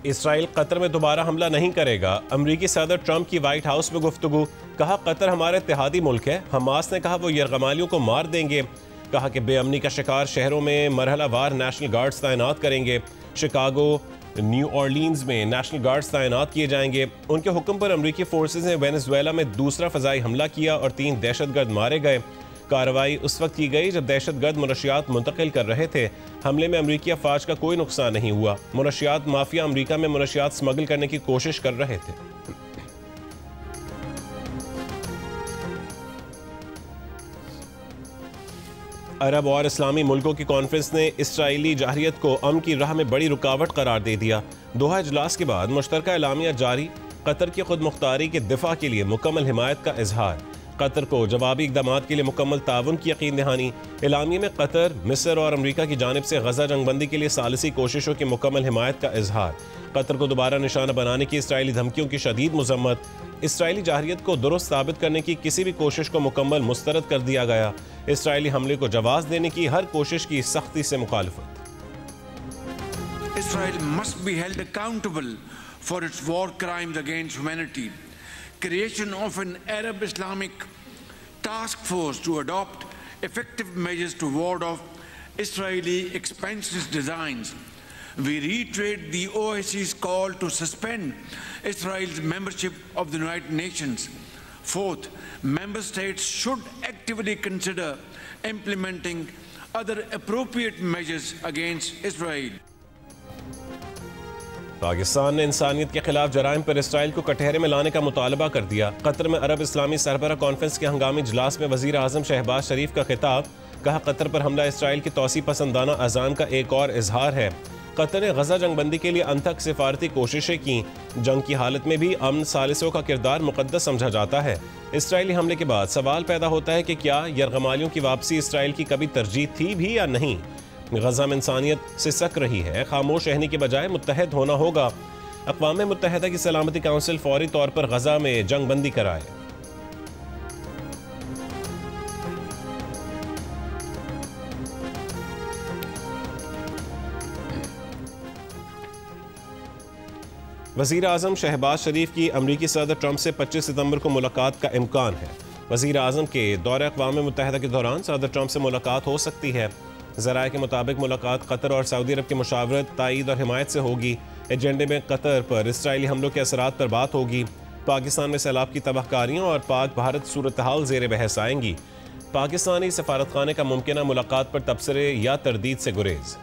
Israel Qatar में दोबारा हमला नहीं करेगा। अमरीकी सदर ट्रंप की व्हाइट हाउस में गुफ्तगू। कहा कतर हमारा इत्तेहादी मुल्क है। हमास ने कहा वो यरगमालियों को मार देंगे। कहा कि बेअमनी का शिकार शहरों में मरहलावार नेशनल गार्ड्स तैनात करेंगे। शिकागो न्यू ऑर्लिन्स में नेशनल गार्ड्स तैनात किए जाएंगे। उनके हुक्म पर अमरीकी फोर्सेज ने वेनेजुएला में दूसरा फजाई हमला किया और 3 दहशतगर्द मारे गए। कार्रवाई उस वक्त की गई जब दहशतगर्द मुनशियात मुंतकिल कर रहे थे। हमले में अमरीकी अफवाज का कोई नुकसान नहीं हुआ। मुनशियात माफिया अमरीका में मुनशियात स्मगल करने की कोशिश कर रहे थे। अरब और इस्लामी मुल्कों की कॉन्फ्रेंस ने इसराइली जाहरियत को अमन की राह में बड़ी रुकावट करार दे दिया। दोहा इजलास के बाद मुश्तरका एलामिया जारी। कतर की खुद मुख्तारी के दिफा के लिए मुकम्मल हिमायत का इजहार। कतर को जवाबी इक़दामात के लिए मुकम्मल ताउन की यकीन दहानी। एलामिये में कतर, मिस्र और अमरीका की जानिब से गजा जंगबंदी के लिए सालिसी कोशिशों की मुकम्मल हिमायत का इजहार। कतर को दोबारा निशाना बनाने की इसराइली धमकियों की शदीद मजम्मत। इसराइली जाहरियत को दुरुस्त साबित करने की किसी भी कोशिश को मुकम्मल मुस्तरद कर दिया गया। इसराइली हमले को जवाब देने की हर कोशिश की सख्ती से मुखालफत। Israel must be held accountable for its war crimes against humanity. Creation of an Arab Islamic task force to adopt effective measures to ward off Israeli expansionist designs. We reiterate the OIC's call to suspend Israel's membership of the United Nations. Fourth, member states should actively consider implementing other appropriate measures against Israel. Pakistan ने इंसानियत के खिलाफ जराइम पर Israel को कटहरे में लाने का मुतालबा कर दिया। कतर में अरब इस्लामी सरबराह कॉन्फ्रेंस के हंगामी इजलास में वज़ीर आज़म शहबाज शरीफ का खिताब। कहा कतर पर हमला इसराइल की तौसी पसंदाना अज़ाम का एक और इजहार है। कतर ने गजा जंगबंदी के लिए अनथक सिफारती कोशिशें की। जंग की हालत में भी अमन सालिसों का किरदार मुकद्दस समझा जाता है। इसराइली हमले के बाद सवाल पैदा होता है कि क्या यरगमालियों की वापसी इसराइल की कभी तरजीह थी भी या नहीं। गजा में इंसानियत से सक रही है। खामोश रहने के बजाय मुत्तहद होना होगा। अक़वाम मुत्तहिदा की सलामती काउंसिल फौरी तौर पर गजा में जंगबंदी कराए। वज़ीर आज़म शहबाज शरीफ की अमरीकी सदर ट्रंप से 25 सितंबर को मुलाकात का इम्कान है। वज़ीर आज़म के दौरे अक़वाम मुत्तहिदा के दौरान सदर ट्रंप से मुलाकात हो सकती है। ज़राए के मुताबिक मुलाकात कतर और सऊदी अरब की मुशावरत, तायीद और हिमायत से होगी। एजेंडे में कतर पर इसराइली हमलों के असरात पर बात होगी। पाकिस्तान में सैलाब की तबाहकारियों और पाक भारत सूरत हाल ज़ेर बहस आएंगी। पाकिस्तानी सफारतखाने का मुमकिना मुलाकात पर तबसरे या तरदीद से गुरेज।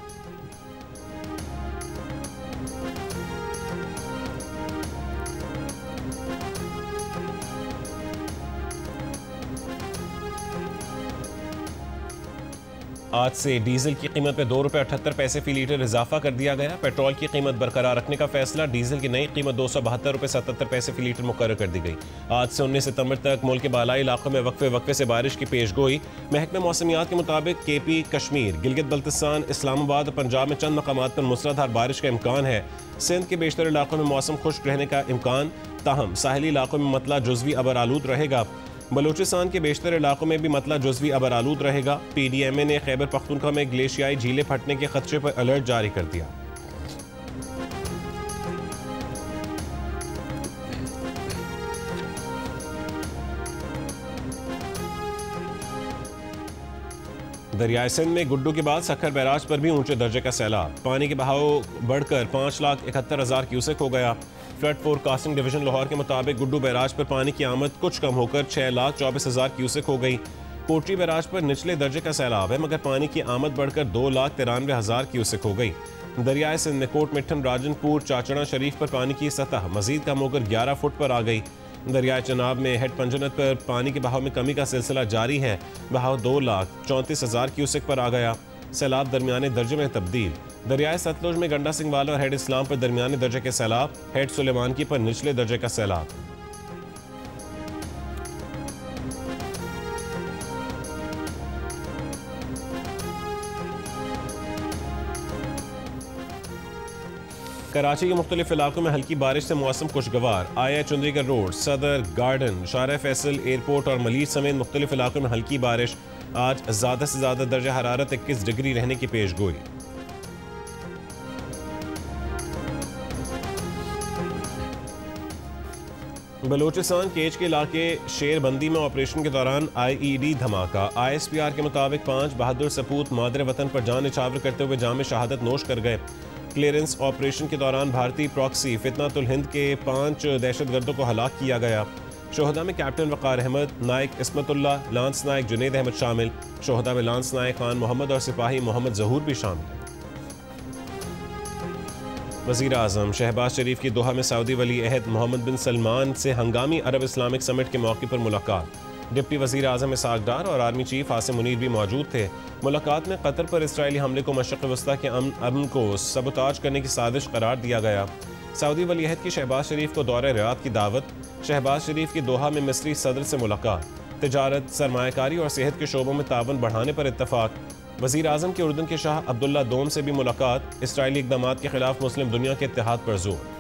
आज से डीजल की कीमत में ₹2.78 फी लीटर इजाफा कर दिया गया। पेट्रोल की कीमत बरकरार रखने का फैसला। डीजल की नई कीमत ₹272.77 फी लीटर मुकर्रर कर दी गई। आज से 19 सितंबर तक मुल्क के बालाई इलाकों में वक्फे से बारिश की पेशगोई। महकमे मौसमियात के मुताबिक केपी, कश्मीर, गिलगित बल्तिस्तान, इस्लामाबाद और पंजाब में चंद मकामात पर मूसलाधार बारिश का इम्कान है। सिंध के बेशतर इलाकों में मौसम खुश्क रहने का इम्कान, ताहम साहिली इलाकों में मतला जुज़वी अबर आलूद रहेगा। बलूचिस्तान के बेशतर इलाकों में भी मतला जुज़वी अबर आलूद रहेगा। PDMA ने खैबर पख्तूनख्वा में ग्लेशियाई झीलें फटने के खदशे पर अलर्ट जारी कर दिया। दरियाई सिंध में गुड्डू के बाद सखर बैराज पर भी ऊंचे दर्जे का सैलाब। पानी के बहाव बढ़कर 5,71,000 क्यूसेक हो गया। फ्लड फोरकास्टिंग डिवीजन लाहौर के मुताबिक गुड्डू बैराज पर पानी की आमद कुछ कम होकर 6,24,000 क्यूसेक हो गई। कोटरी बैराज पर निचले दर्जे का सैलाब है, मगर पानी की आमद बढ़कर 2,93,000 क्यूसेक हो गई। दरियाई सिंध में कोट मिठन, राजनपुर, चाचड़ा शरीफ पर पानी की सतह मजीद कम होकर 11 फुट पर आ गई। दरियाई चनाब में हेड पंजनत पर पानी के बहाव में कमी का सिलसिला जारी है। बहाव 2,34,000 क्यूसेक पर आ गया। सैलाब दरमियाने दर्जे में तब्दील। दरियाई सतलुज में गंडा सिंह वाला और हेड इस्लाम पर दरमियाने दर्जे के सैलाब। हेड सुलेमानकी पर निचले दर्जे का सैलाब। कराची के मुख्तलिफ इलाकों में हल्की बारिश से मौसम खुशगवार। आया चुंदरीगढ़ रोड, सदर, गार्डन, शारा फैसल, एयरपोर्ट और मलीर समेत मुख्तलिफ इलाकों में हल्की बारिश। आज ज़्यादा से ज़्यादा दर्जा हरारत 21 डिग्री रहने की पेशगोई। बलूचिस्तान केच के इलाके शेरबंदी में ऑपरेशन के दौरान IED धमाका। ISPR के मुताबिक 5 बहादुर सपूत मादरे वतन पर जान निछावर करते हुए जाम शहादत नोश कर गए। क्लियरेंस ऑपरेशन के दौरान भारतीय प्रॉक्सी फितनातुल हिंद के 5 दहशतगर्दों को हलाक किया गया। शोहदा में कैप्टन वक़ार अहमद, नायक इस्मतुल्ला, लांस नायक जुनेद अहमद शामिल। शोहदा में लांस नायक खान मोहम्मद और सिपाही मोहम्मद जहूर भी शामिल। वज़ीर आज़म शहबाज शरीफ की दोहा में सऊदी वली अहद मोहम्मद बिन सलमान से हंगामी अरब इस्लामिक समिट के मौके पर मुलाकात। डिप्टी वज़ीर आज़म इसहाक डार और आर्मी चीफ आसिम मुनीर भी मौजूद थे। मुलाकात में कतर पर इसराइली हमले को मशरिक़ वस्ता के अमन को सबोताज करने की साजिश करार दिया गया। सऊदी वली अहद की शहबाज शरीफ को दौरे रियाद की दावत। शहबाज शरीफ की दोहा में मिस्री सदर से मुलाकात। तिजारत, सरमायाकारी और सेहत के शोबों में तावन बढ़ाने पर इत्तफाक। वज़ीर आज़म के उर्दन के शाह अब्दुल्ला दोम से भी मुलाकात। इसराइली इक़दामात के खिलाफ मुस्लिम दुनिया के इत्तेहाद पर जोर।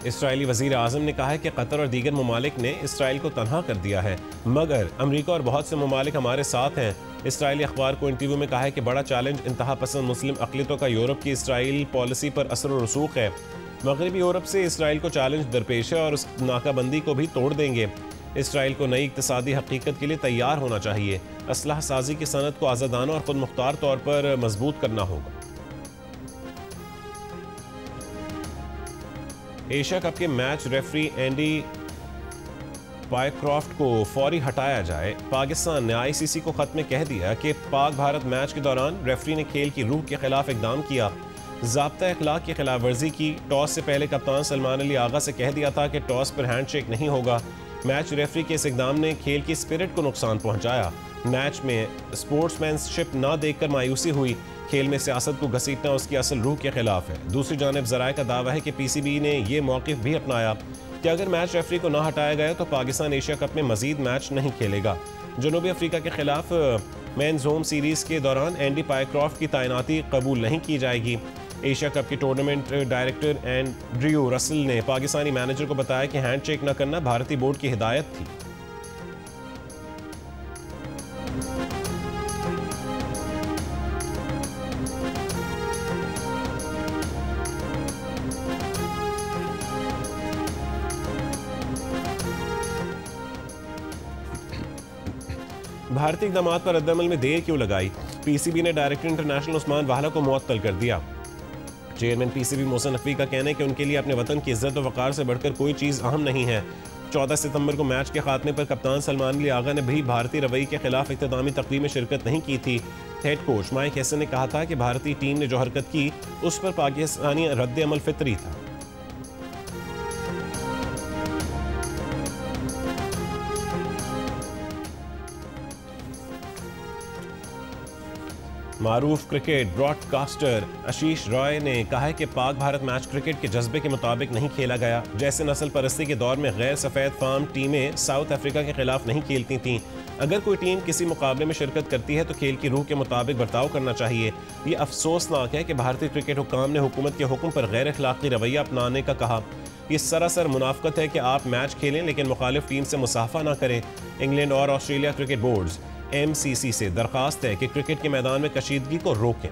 इसराइली वज़ीर आज़म ने कहा है कि कतर और दीगर ममालिक ने इसराइल को तनहा कर दिया है, मगर अमरीका और बहुत से ममालिक हमारे साथ हैं। इसराइली अखबार को इंटरव्यू में कहा है कि बड़ा चैलेंज इंतहा पसंद मुस्लिम अक़लियतों का यूरोप की इसराइल पॉलिसी पर असर और रसूख है। मगरबी यूरोप से इसराइल को चैलेंज दरपेश है और उस नाकाबंदी को भी तोड़ देंगे। इसराइल को नई इक़्तिसादी हकीकत के लिए तैयार होना चाहिए। असलहा साजी की सनत को आज़ादाना और खुद मुख्तार तौर पर मजबूत करना होगा। एशिया कप के मैच रेफरी एंडी पायक्रॉफ्ट को फौरी हटाया जाए। पाकिस्तान ने ICC को खत में कह दिया कि पाक भारत मैच के दौरान रेफरी ने खेल की रूह के खिलाफ इकदाम किया, ज़ाब्ता अखलाक की खिलाफ वर्जी की। टॉस से पहले कप्तान सलमान अली आगा से कह दिया था कि टॉस पर हैंडशेक नहीं होगा। मैच रेफरी के इस इकदाम ने खेल की स्पिरिट को नुकसान पहुंचाया। मैच में स्पोर्ट्समैनशिप ना देखकर मायूसी हुई। खेल में सियासत को घसीटना उसकी असल रूह के खिलाफ है। दूसरी जानब ज़राए का दावा है कि PCB ने यह मौक़िफ़ भी अपनाया कि अगर मैच रेफरी को ना हटाया गया तो पाकिस्तान एशिया कप में मजीद मैच नहीं खेलेगा। जनूबी अफ्रीका के खिलाफ मेंस होम सीरीज़ के दौरान एंडी पायक्रॉफ्ट की तैनाती कबूल नहीं की जाएगी। एशिया कप के टूर्नामेंट डायरेक्टर एंड्रयू रसल ने पाकिस्तानी मैनेजर को बताया कि हैंडशेक न करना भारतीय बोर्ड की हिदायत थी। भारतीय इक़दामात पर रद्दअमल में देर क्यों लगाई? PCB ने डायरेक्टर इंटरनेशनल उस्मान वाला को मुअत्तल कर दिया। चेयरमैन PCB मोहसिन नकवी का कहना है कि उनके लिए अपने वतन की इज्जत और वक़ार से बढ़कर कोई चीज़ अहम नहीं है। 14 सितंबर को मैच के खात्मे पर कप्तान सलमान अली आगा ने भी भारतीय रवैये के खिलाफ इख्तितामी तकरीब में शिरकत नहीं की थी। हेड कोच माइक हैसन ने कहा था कि भारतीय टीम ने जो हरकत की उस पर पाकिस्तानी रद्द-ए-अमल फितरी था। मारूफ क्रिकेट ब्रॉडकास्टर आशीष रॉय ने कहा है कि पाक भारत मैच क्रिकेट के जज्बे के मुताबिक नहीं खेला गया। जैसे नस्ल परस्ती के दौर में गैर सफ़ेद फार्म टीमें साउथ अफ्रीका के खिलाफ नहीं खेलती थीं। अगर कोई टीम किसी मुकाबले में शिरकत करती है तो खेल की रूह के मुताबिक बर्ताव करना चाहिए। ये अफसोसनाक है कि भारतीय क्रिकेट हुक्काम ने हुकूमत के हुक्म पर गैर अखलाकी रवैया अपनाने का कहा। ये सरासर मुनाफकत है कि आप मैच खेलें लेकिन मुखालिफ टीम से मुसाफा ना करें। इंग्लैंड और ऑस्ट्रेलिया क्रिकेट बोर्ड्स MCC से दरखास्त है कि क्रिकेट के मैदान में कशीदगी को रोकें।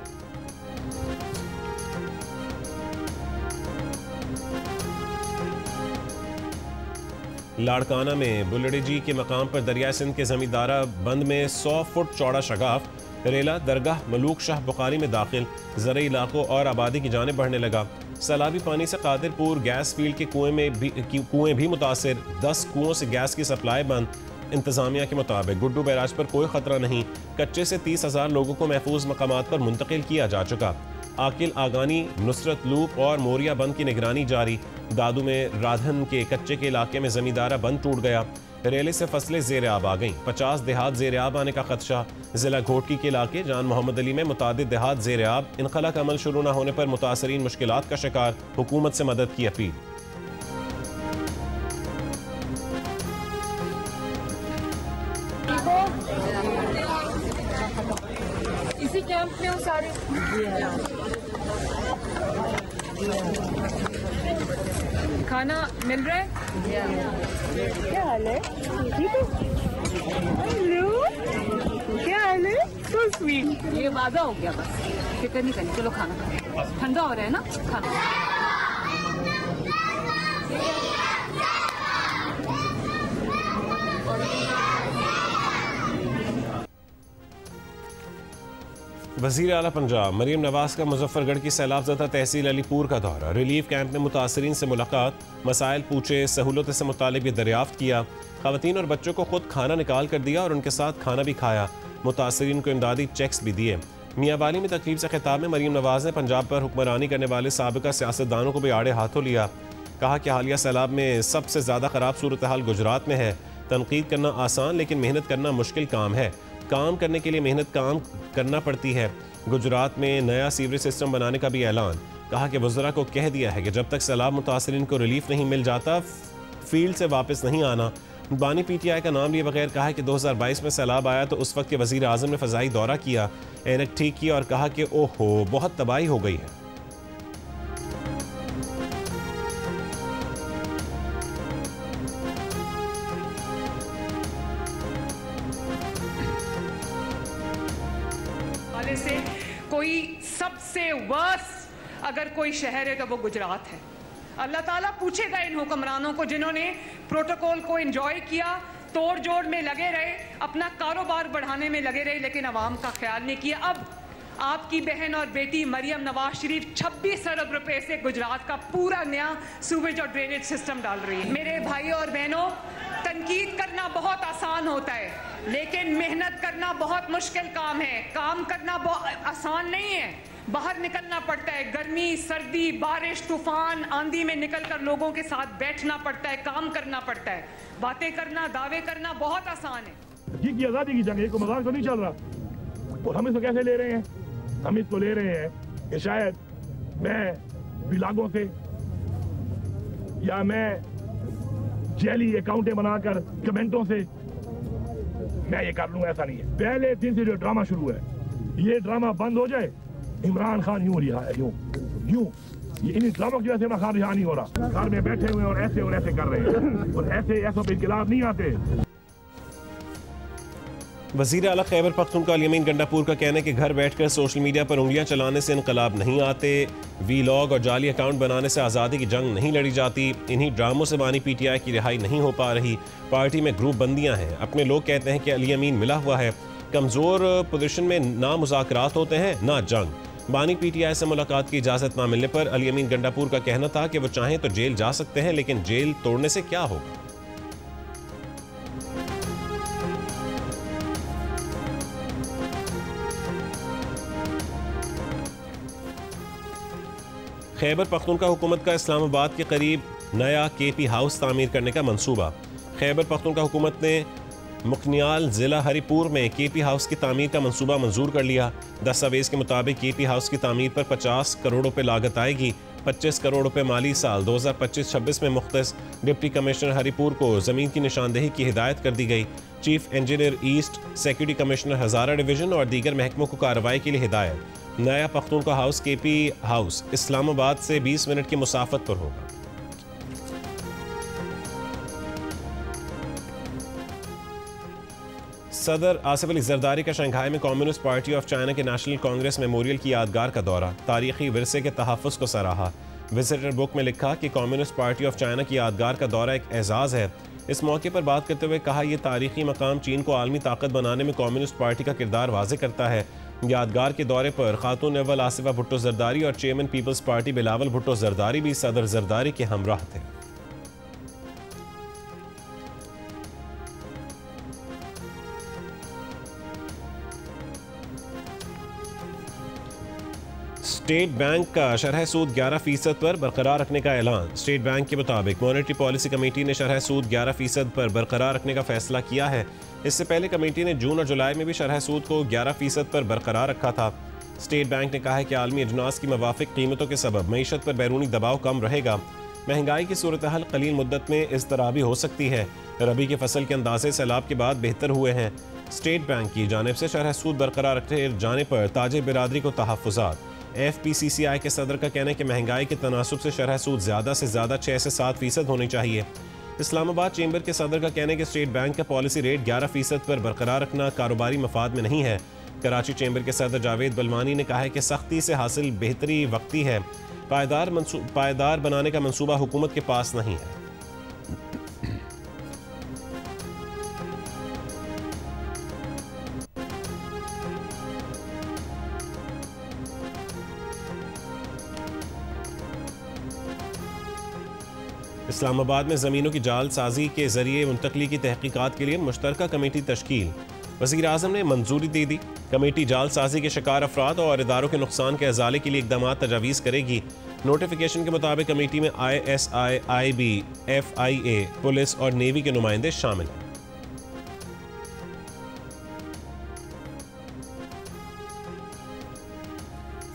लाड़काना में बुलड़ेजी के मकाम पर दरिया सिंध के जमींदारा बंद में 100 फुट चौड़ा शगाफ रेला दरगाह मलूक शाह बुखारी में दाखिल। ज़रई इलाकों और आबादी की जानिब बढ़ने लगा। सैलाबी पानी से कादिरपुर गैस फील्ड के कुएं भी मुतासिर। 10 कुओं से गैस की सप्लाई बंद। इंतजामिया के मुताबिक गुड्डू बैराज पर कोई खतरा नहीं। कच्चे से 30,000 लोगों को महफूज मकामात पर मुंतकिल किया जा चुका। आकिल आगानी, नुसरत लूप और मोरिया बंद की निगरानी जारी। दादू में राधन के कच्चे के इलाके में जमींदारा बंद टूट गया। रेले से फसलें ज़ेर आब आ गईं। 50 देहात ज़ेर आब आने का खदशा। जिला घोटकी के इलाके जान मोहम्मद अली में मुतादिद देहात ज़ेर आब। इनखला का अमल शुरू न होने पर मुतासरीन मुश्किलात का शिकार। हुकूमत से मदद की अपील। इसी कैंप में हो सारे? खाना मिल रहा है? क्या हाल है? ठीक है। हेलो, क्या हाल है? So sweet. ये वादा हो गया बस, फिक्र नहीं करनी। चलो खाना खाओ, ठंडा हो रहा है ना, खाना। वज़ीर आला पंजाब मरीम नवाज का मुजफ्फरगढ़ की सैलाबज़दा तहसील अलीपुर का दौरा, रिलीफ कैंप में मुतासरीन से मुलाकात, मसाइल पूछे, सहूलत से मुतालिब भी दरियाफ्त किया, ख़वातीन और बच्चों को खुद खाना निकाल कर दिया और उनके साथ खाना भी खाया, मुतासरीन को इमदादी चेक्स भी दिए। मियाँवाली में तकरीब से खिताब में मरीम नवाज ने पंजाब पर हुक्मरानी करने वाले साबिका सियासतदानों को भी आड़े हाथों लिया। कहा कि हालिया सैलाब में सबसे ज़्यादा ख़राब सूरत हाल गुजरात में है। तनकीद करना आसान लेकिन मेहनत करना मुश्किल काम है। काम करने के लिए मेहनत काम करना पड़ती है। गुजरात में नया सीवरेज सिस्टम बनाने का भी ऐलान। कहा कि वज़रा को कह दिया है कि जब तक सैलाब मुतासरीन को रिलीफ नहीं मिल जाता फील्ड से वापस नहीं आना। बानी PTI का नाम लिए बगैर कहा है कि 2022 में सैलाब आया तो उस वक्त के वज़ीर आज़म ने फ़ज़ाई दौरा किया, ऐनक ठीक किया और कहा कि ओहो बहुत तबाही हो गई है। से कोई सबसे वर्स अगर कोई शहर है तो वो गुजरात है। अल्लाह ताला पूछेगा इन हुक्मरानों को जिन्होंने प्रोटोकॉल को एंजॉय किया, तोड़ जोड़ में लगे रहे, अपना कारोबार बढ़ाने में लगे रहे, लेकिन आवाम का ख्याल नहीं किया। अब आपकी बहन और बेटी मरियम नवाज शरीफ 26 अरब रुपए से गुजरात का पूरा नया सूवेज और ड्रेनेज सिस्टम डाल रही है। मेरे भाई और बहनों, तनकीद करना बहुत आसान होता है लेकिन मेहनत करना बहुत मुश्किल काम है। काम करना बहुत आसान नहीं है, बाहर निकलना पड़ता है, गर्मी सर्दी बारिश तूफान आंधी में निकलकर लोगों के साथ बैठना पड़ता है, काम करना पड़ता है। बातें करना दावे करना बहुत आसान है। जी की आज़ादी की जंग, को मजाक तो नहीं चल रहा। और हम इसको कैसे ले रहे हैं? हम इसको ले रहे हैं कि शायद मैं विलागों से या मैं जेली अकाउंटें बनाकर कमेंटों से मैं ये कर लूँ, ऐसा नहीं है। पहले दिन से जो ड्रामा शुरू है, ये ड्रामा बंद हो जाए। इमरान खान यूं रिहा है, यूं ये इन ड्रामों की वजह से इमरान खान रिहा नहीं हो रहा। घर में बैठे हुए और ऐसे कर रहे हैं और ऐसों पे इनकलाब नहीं आते। वज़ीर आला खैबर पख्तूनख्वा अल-यमीन गंडापुर का कहना है कि घर बैठकर सोशल मीडिया पर उंगलियां चलाने से इनकलाब नहीं आते, वीलॉग और जाली अकाउंट बनाने से आज़ादी की जंग नहीं लड़ी जाती। इन्हीं ड्रामों से बानी PTI की रिहाई नहीं हो पा रही। पार्टी में ग्रुप बंदियां हैं। अपने लोग कहते हैं कि अल-यमीन मिला हुआ है। कमज़ोर पोजीशन में ना मुज़ाकरात होते हैं ना जंग। बानी PTI से मुलाकात की इजाज़त ना मिलने पर अल-यमीन गंडापुर का कहना था कि वो चाहें तो जेल जा सकते हैं, लेकिन जेल तोड़ने से क्या होगा। खैबर पख्तूनख्वा हुकूमत का इस्लामाबाद के करीब नया KP हाउस तामीर करने का मंसूबा। खैबर पख्तूनख्वा हुकूमत ने मुखनियाल ज़िला हरिपुर में KP हाउस की तामीर का मंसूबा मंजूर कर लिया। दस्तावेज़ के मुताबिक KP हाउस की तामीर पर 50 करोड़ रुपये लागत आएगी। 25 करोड़ रुपये माली साल 2025-26 में मुख्तस डिप्टी कमिश्नर हरिपुर को ज़मीन की निशानदेही की हिदायत कर दी गई। Chief engineer east, security commissioner Hazara division और दीगर महकमों को कार्रवाई के लिए हिदायत। नया Pakhtunkhwa house KP house Islamabad से 20 मिनट की मुसाफत पर होगा। सदर आसिफ अली जरदारी का शंघाई में कम्युनिस्ट पार्टी ऑफ चाइना के नेशनल कांग्रेस मेमोरियल की यादगार का दौरा, तारीखी विरसे के तहफ़्फ़ुज़ को सराहा। विजिटर बुक में लिखा कि कम्युनिस्ट पार्टी ऑफ चाइना की यादगार का दौरा एक एजाज़ है। इस मौके पर बात करते हुए कहा, यह तारीखी मकाम चीन को आलमी ताकत बनाने में कम्युनिस्ट पार्टी का किरदार वाज़े करता है। यादगार के दौरे पर खातून अव्वल आसिफा भुट्टो जरदारी और chairman people's party Bilawal Bhutto Zardari भी सदर जरदारी के हमराह थे। स्टेट बैंक का शरह सूद 11% पर बरकरार रखने का ऐलान। स्टेट बैंक के मुताबिक मॉनेटरी पॉलिसी कमेटी ने शरह सूद 11% पर बरकरार रखने का फैसला किया है। इससे पहले कमेटी ने जून और जुलाई में भी शरह सूद को 11% पर बरकरार रखा था। स्टेट बैंक ने कहा है कि आलमी अजनास की मवाफिक कीमतों के सबब मईशत पर बैरूनी दबाव कम रहेगा। महंगाई की सूरत हाल कलील मुद्दत में इज़्तिराबी हो सकती है। रबी के फसल के अंदाजे सैलाब के बाद बेहतर हुए हैं। स्टेट बैंक की जानिब से शरह सूद बरकरार रखे जाने पर ताजिर बिरादरी को तहफ़्फ़ुज़ात। FPCCI के सदर का कहना है कि महंगाई के तनासुब से शरह सूद ज़्यादा से ज़्यादा 6 से 7% होनी चाहिए। इस्लामाबाद चेंबर के सदर का कहना है कि स्टेट बैंक का पॉलिसी रेट 11% पर बरकरार रखना कारोबारी मफाद में नहीं है। कराची चैम्बर के सदर जावेद बलवानी ने कहा है कि सख्ती से हासिल बेहतरी वक्ती है, पायदार बनाने का मंसूबा हुकूमत के पास नहीं है। इस्लामाबाद में ज़मीनों की जालसाजी के जरिए मुंतकली की तहकीकात के लिए मुश्तरका कमेटी तश्कील, वज़ीर आज़म ने मंजूरी दे दी। कमेटी जालसाजी के शिकार अफराद और इदारों के नुकसान के अजाले के लिए इक़दाम तजावीज़ करेगी। नोटिफिकेशन के मुताबिक कमेटी में ISI, IB, FIA, पुलिस और नेवी के नुमाइंदे शामिल हैं।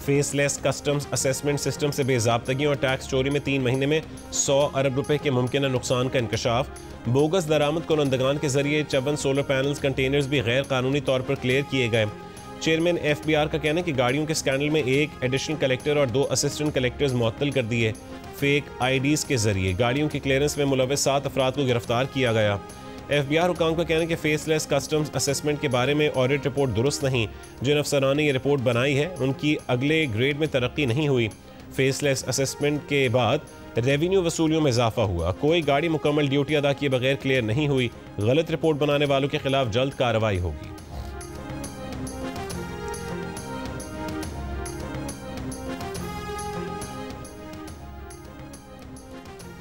फेसलेस कस्टम्स असेसमेंट सिस्टम से बेज़ाब्तगी और टैक्स चोरी में 3 महीने में 100 अरब रुपए के मुमकिन नुकसान का इंकशाफ। बोगस दरामद कुनंदगान के जरिए 54 सोलर पैनल्स कंटेनर्स भी गैर कानूनी तौर पर क्लियर किए गए। चेयरमैन FBR का कहना है कि गाड़ियों के स्कैंडल में 1 एडिशनल कलेक्टर और 2 असिस्टेंट कलेक्टर्स मुअत्तल कर दिए। फेक IDs के जरिए गाड़ियों की क्लियरेंस में मुलव्वस 7 अफराद को गिरफ्तार किया गया। FBR हुकाम का कहना है कि फेसलेस कस्टम्स असेसमेंट के बारे में ऑडिट रिपोर्ट दुरुस्त नहीं। जिन अफसरान ने यह रिपोर्ट बनाई है उनकी अगले ग्रेड में तरक्की नहीं हुई। फेसलेस असेसमेंट के बाद रेवेन्यू वसूलियों में इजाफा हुआ। कोई गाड़ी मुकम्मल ड्यूटी अदा किए बगैर क्लियर नहीं हुई। गलत रिपोर्ट बनाने वालों के खिलाफ जल्द कार्रवाई होगी।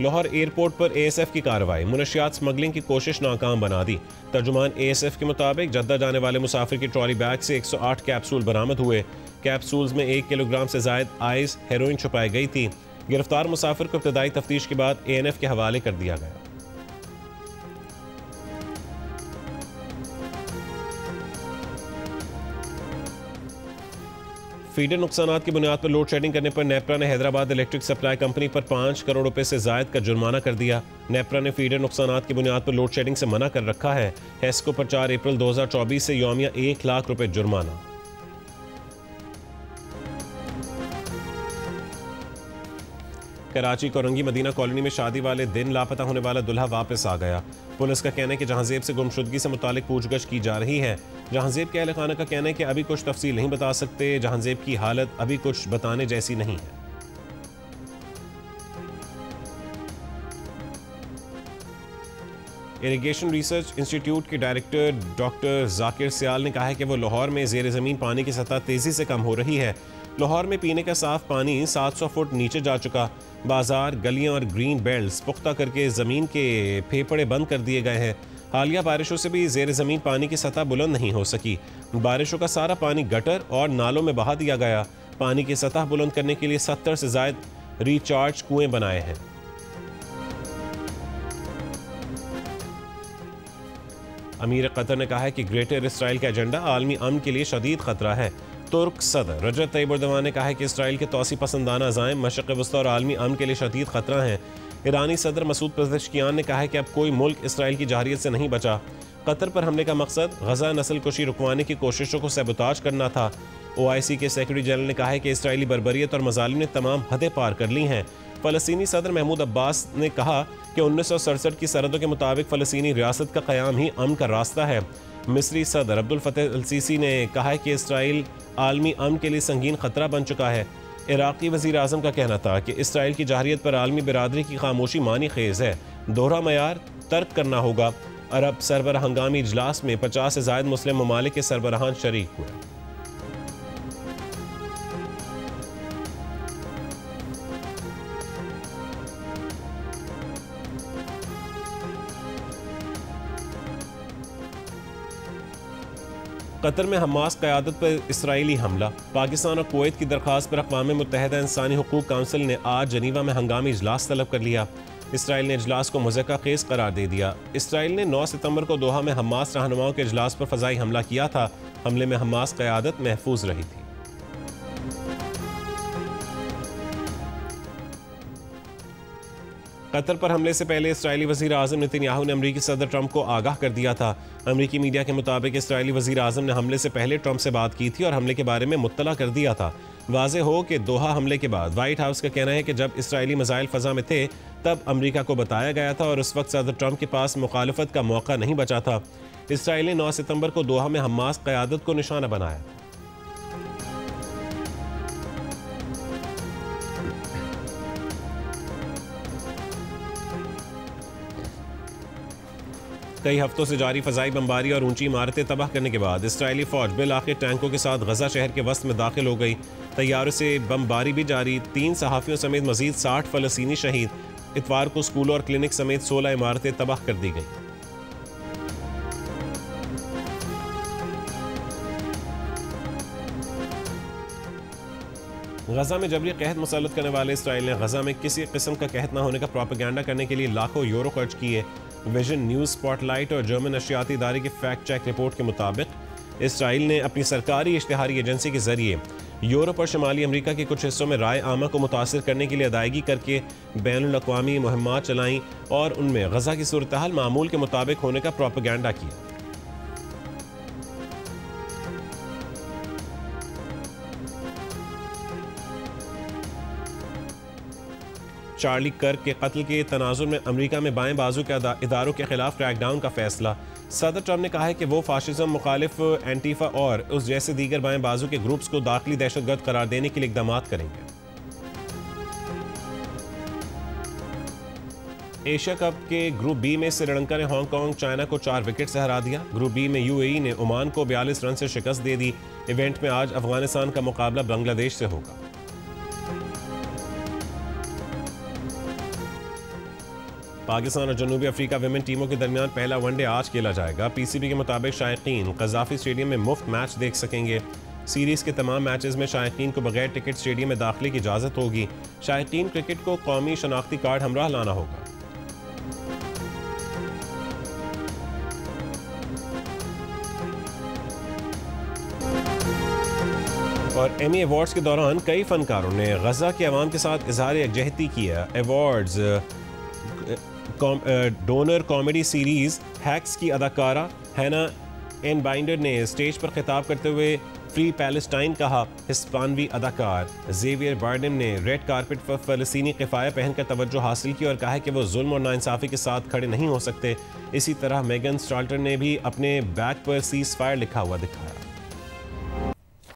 लाहौर एयरपोर्ट पर ASF की कार्रवाई, मुनशियात स्मगलिंग की कोशिश नाकाम बना दी। तर्जुमान ASF के मुताबिक जद्दा जाने वाले मुसाफिर की ट्रॉली बैग से 108 कैप्सूल बरामद हुए। कैप्सूल्स में 1 किलोग्राम से जायद आइस हेरोइन छुपाई गई थी। गिरफ्तार मुसाफिर को इब्तदाई तफ्तीश के बाद ANF के हवाले कर दिया गया। फीडर नुकसानात की बुनियाद पर लोड शेडिंग करने पर नेपरा ने हैदराबाद इलेक्ट्रिक सप्लाई कंपनी पर 5 करोड़ रुपए से जायद का जुर्माना कर दिया। नेपरा ने फीडर नुकसानात की बुनियाद पर लोड शेडिंग से मना कर रखा है। हेस्को पर 4 अप्रैल 2024 से यौमिया 1 लाख रुपए जुर्माना। कराची कोरंगी मदीना कॉलोनी में शादी वाले दिन लापता होने वाला दुल्हा वापस आ गया। पुलिस का कहना है कि जहांजेब से गुमशुदगी से मुतालिक पूछगछ की जा रही है। जहांजेब के अहल खाना का कहना है कि अभी कुछ तफसील नहीं बता सकते। जहांजेब की हालत अभी कुछ बताने जैसी नहीं है। इरिगेशन रिसर्च इंस्टीट्यूट के डायरेक्टर डॉक्टर जाकिर सियाल ने कहा है कि वो लाहौर में ज़ेर ज़मीन पानी की सतह तेज़ी से कम हो रही है। लाहौर में पीने का साफ पानी 700 फुट नीचे जा चुका। बाजार, गलियां और ग्रीन बेल्ट्स पुख्ता करके ज़मीन के फेफड़े बंद कर दिए गए हैं। हालिया बारिशों से भी ज़ेर ज़मीन पानी की सतह बुलंद नहीं हो सकी। बारिशों का सारा पानी गटर और नालों में बहा दिया गया। पानी की सतह बुलंद करने के लिए 70 से ज़ायद रिचार्ज कुएं बनाए हैं। अमीर कतर ने कहा है कि ग्रेटर इसराइल का एजेंडा आलमी अमन के लिए शदीद खतरा है। तुर्क सदर रजब तैयब एर्दोगान ने कहा है कि इसराइल के तौसी पसंदाना अज़ाइम मशरिक़ वस्ता और आलमी अमन के लिए शदीद खतरा हैं। ईरानी सदर मसूद पेज़ेश्कियान ने कहा है कि अब कोई मुल्क इसराइल की जाहिरियत से नहीं बचा। कतर पर हमले का मकसद गजा नस्ल कुशी रुकवाने की कोशिशों को सबूताज करना था। OIC के सेक्रेटरी जनरल ने कहा है कि इसराइली बर्बरियत और मजालिम ने तमाम हदें पार कर ली हैं। फ़लस्तीनी सदर महमूद अब्बास ने कहा कि 1967 की सरहदों के मुताबिक फ़लस्तीनी रियासत का क़याम ही अमन का रास्ता है। मिस्री सदर अब्दुल फतेह अल सीसी ने कहा है कि इसराइल आलमी अमन के लिए संगीन खतरा बन चुका है। इराक़ी वज़ीर आज़म का कहना था कि इसराइल की जाहिरियत पर आलमी बिरादरी की खामोशी मानी खेज़ है। दोहरा मयार तर्क करना होगा। अरब सरबराह हंगामी इजलास में 50 से ज़ायद मुस्लिम ममालिक के सरबराहान शरीक हुए। कतर में हमास क़यादत पर इसराइली हमला। पाकिस्तान और कुवैत की दरख्वास्त पर अक़वाम मुत्तहिदा इंसानी हुकूक काउंसिल ने आज जनीवा में हंगामी इजलास तलब कर लिया। इसराइल ने इजलास को मुज़क्का खेज़ करार दे दिया। इसराइल ने 9 सितंबर को दोहा में हमास रहनुमाओं के इजलास पर फ़ज़ाई हमला किया था। हमले में हमास क़यादत महफूज रही थी। कतर पर हमले से पहले इसराइली वज़ीर आज़म नेतन्याहू ने अमरीकी सदर ट्रंप को आगाह कर दिया था। अमरीकी मीडिया के मुताबिक इसराइली वज़ीर आज़म ने हमले से पहले ट्रंप से बात की थी और हमले के बारे में मुत्तला कर दिया था। वाज़ेह हो कि दोहा हमले के बाद वाइट हाउस का कहना है कि जब इसराइली मिसाइल फ़ज़ा में थे तब अमेरिका को बताया गया था और उस वक्त सदर ट्रंप के पास मुखालफत का मौका नहीं बचा था। इसराइल ने 9 सितंबर को दोहा में हमास क़यादत को निशाना बनाया। कई हफ्तों से जारी फजाई बमबारी और ऊंची इमारतें तबाह करने के बाद इसराइली फौज बिल आखिर टैंकों के साथ गजा शहर के वस्त में दाखिल हो गई। तैयारों से बमबारी भी जारी। 3 सहाफ़ियों समेत मजीद 60 फ़लस्तीनी शहीद। इतवार को स्कूलों और क्लिनिक समेत 16 इमारतें तबाह कर दी गई। गजा में जबरी कहत मुसल्लत करने वाले इसराइल ने गजा में किसी किस्म का कहत न होने का प्रोपेगेंडा करने के लिए लाखों यूरो खर्च किए। विजन न्यूज़, स्पॉटलाइट और जर्मन नशियाती इदारे की फैक्ट चेक रिपोर्ट के मुताबिक इसराइल ने अपनी सरकारी इश्तिहारी एजेंसी के जरिए यूरोप और शुमाली अमरीका के कुछ हिस्सों में राय आमा को मुतासर करने के लिए अदायगी करके बैनुल अक़वामी मुहिम्मात चलाईं और उनमें गजा की सूरत हाल मामूल के मुताबिक होने का प्रोपेगेंडा किया। चार्ली कर्क के कत्ल के तनाजुर में अमेरिका में बाएं बाजू के इदारों के खिलाफ क्रैकडाउन का फैसला। सदर ट्रंप ने कहा है कि वो फाशिज्म मुखालिफ एंटीफा और उस जैसे दीगर बाएं बाजू के ग्रुप्स को दाखिली दहशतगर्द करार देने के लिए इक़दाम करेंगे। एशिया कप के ग्रुप बी में श्रीलंका ने हांगकांग चाइना को 4 विकेट से हरा दिया। ग्रुप बी में यूएई ने ओमान को 42 रन से शिकस्त दे दी। इवेंट में आज अफगानिस्तान का मुकाबला बांग्लादेश से होगा। पाकिस्तान और जनूबी अफ्रीका विमेन टीमों के दरमियान पहला वनडे आज खेला जाएगा। पीसीबी के मुताबिक शायकीन कज़ाफ़ी स्टेडियम में मुफ्त मैच देख सकेंगे। सीरीज़ के तमाम मैचेस में शायकीन को बगैर टिकट स्टेडियम में दाखिले की इजाज़त होगी। शायकीन क्रिकेट को कौमी शनाख्ती कार्ड हमराह लाना होगा। और एमी अवार्ड्स के दौरान कई फनकारों ने गजा के अवाम के साथ इज़हार यकजहती किया। Awards donor comedy series hacks की अदाकारा हैना एन बाइंडर ने स्टेज पर खिताब करते हुए फ्री पैलेस्टाइन कहा। हिस्पानवी अदाकार जेवियर बार्डम ने रेड कारपेट पर फ़लस्तीनी क़िफ़ाया पहनकर तवज्जो हासिल की और कहा कि वो जुल्म और नाइंसाफ़ी के साथ खड़े नहीं हो सकते। इसी तरह मेगन स्टाल्टर ने भी अपने बैग पर सीज़ फायर लिखा हुआ दिखाया।